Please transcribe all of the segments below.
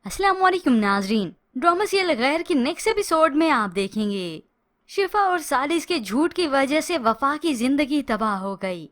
अस्सलाम वालेकुम नाजरीन। ड्रामा सीरियल गैर की नेक्स्ट एपिसोड में आप देखेंगे शिफा और सालिस के झूठ की वजह से वफा की जिंदगी तबाह हो गई।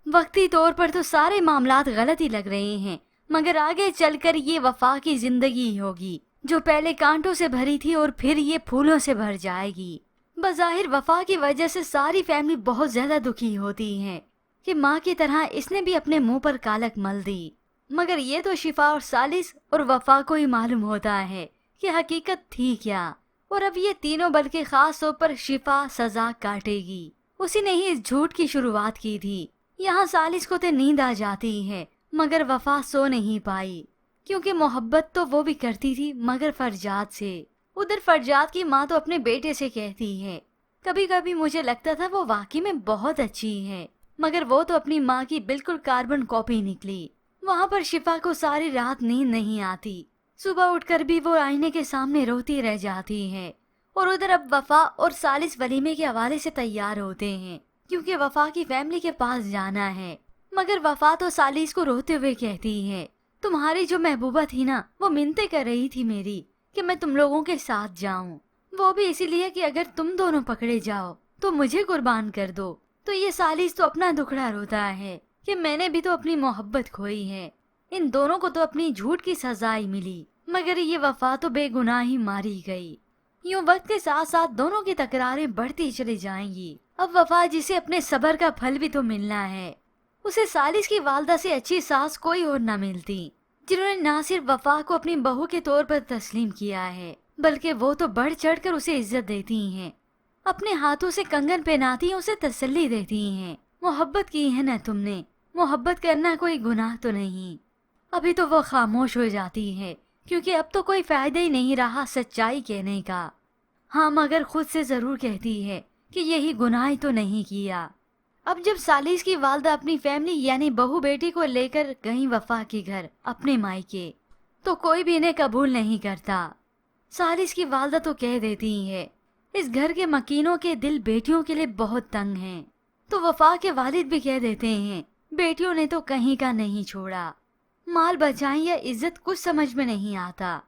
वक्ती तौर पर तो सारे मामलात गलत ही लग रहे हैं, मगर आगे चलकर ये वफा की जिंदगी होगी जो पहले कांटों से भरी थी और फिर ये फूलों से भर जाएगी। बज़ाहिर वफा की वजह से सारी फैमिली बहुत ज्यादा दुखी होती है कि माँ की तरह इसने भी अपने मुंह पर कालक मल दी, मगर ये तो शिफा और सालिस और वफा को ही मालूम होता है कि हकीकत थी क्या। और अब ये तीनों बल्कि खास तौर पर शिफा सजा काटेगी। उसी ने ही इस झूठ की शुरुआत की थी। यहाँ सालिस को तो नींद आ जाती है, मगर वफा सो नहीं पाई क्योंकि मोहब्बत तो वो भी करती थी मगर फरजाद से। उधर फरजाद की माँ तो अपने बेटे से कहती है, कभी कभी मुझे लगता था वो वाकई में बहुत अच्छी है, मगर वो तो अपनी माँ की बिल्कुल कार्बन कॉपी निकली। वहाँ पर शिफा को सारी रात नींद नहीं आती। सुबह उठकर भी वो आईने के सामने रोती रह जाती है। और उधर अब वफा और सालिस वलीमे के हवाले से तैयार होते हैं क्योंकि वफा की फैमिली के पास जाना है। मगर वफा तो सालिस को रोते हुए कहती है, तुम्हारी जो महबूबा थी ना, वो मिन्नतें कर रही थी मेरी कि मैं तुम लोगों के साथ जाऊं, वो भी इसीलिए कि अगर तुम दोनों पकड़े जाओ तो मुझे कुर्बान कर दो। तो ये सालिस तो अपना दुखड़ा रोता है कि मैंने भी तो अपनी मोहब्बत खोई है। इन दोनों को तो अपनी झूठ की सजा ही मिली, मगर ये वफा तो बेगुनाह ही मारी गई। यूं वक्त के साथ साथ दोनों की तकरारें बढ़ती चली जाएंगी। अब वफा जिसे अपने सब्र का फल भी तो मिलना है, उसे सालिस की वालदा से अच्छी सास कोई और न मिलती, जिन्होंने ना सिर्फ वफा को अपनी बहू के तौर पर तस्लीम किया है, बल्कि वो तो बढ़ चढ़ कर उसे इज्जत देती हैं, अपने हाथों से कंगन पहनाती हैं, उसे तसल्ली देती हैं। मोहब्बत की है न तुमने, मोहब्बत करना कोई गुनाह तो नहीं। अभी तो वो खामोश हो जाती है क्योंकि अब तो कोई फायदा ही नहीं रहा सच्चाई कहने का। हाँ, मगर खुद से जरूर कहती है कि यही गुनाह ही तो नहीं किया। अब जब सालिस की वालदा अपनी फैमिली यानी बहू बेटी को लेकर गई वफा के घर अपने मायके, तो कोई भी इन्हें कबूल नहीं करता। सालिस की वालदा तो कह देती है, इस घर के मकीनों के दिल बेटियों के लिए बहुत तंग हैं। तो वफा के वालिद भी कह देते हैं, बेटियों ने तो कहीं का नहीं छोड़ा, माल बचाएं या इज्जत कुछ समझ में नहीं आता।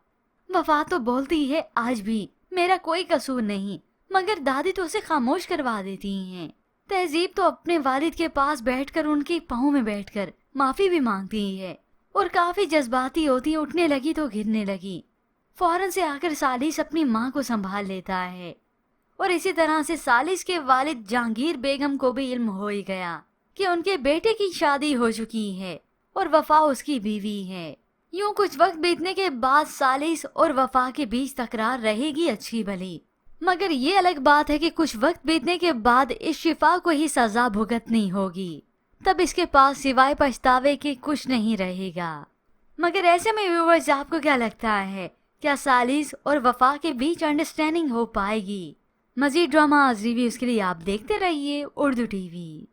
वफा तो बोलती है, आज भी मेरा कोई कसूर नहीं, मगर दादी तो उसे खामोश करवा देती हैं। तहजीब तो अपने वालिद के पास बैठकर उनकी पाँव में बैठकर माफी भी मांगती है और काफी जज्बाती होती है। उठने लगी तो गिरने लगी। फौरन से आकर सालिस अपनी माँ को संभाल लेता है और इसी तरह से सालिस के वालिद जहांगीर बेगम को भी इल्म हो ही गया कि उनके बेटे की शादी हो चुकी है और वफा उसकी बीवी है। यूं कुछ वक्त बीतने के बाद सालिस और वफा के बीच तकरार रहेगी अच्छी भली, मगर ये अलग बात है कि कुछ वक्त बीतने के बाद इस शिफा को ही सजा भुगतनी होगी। तब इसके पास सिवाय पछतावे के कुछ नहीं रहेगा। मगर ऐसे में व्यूअर्स, आपको क्या लगता है, क्या सालिस और वफा के बीच अंडरस्टैंडिंग हो पाएगी? मजीद ड्रामा रिव्यूज के लिए आप देखते रहिए उर्दू टीवी।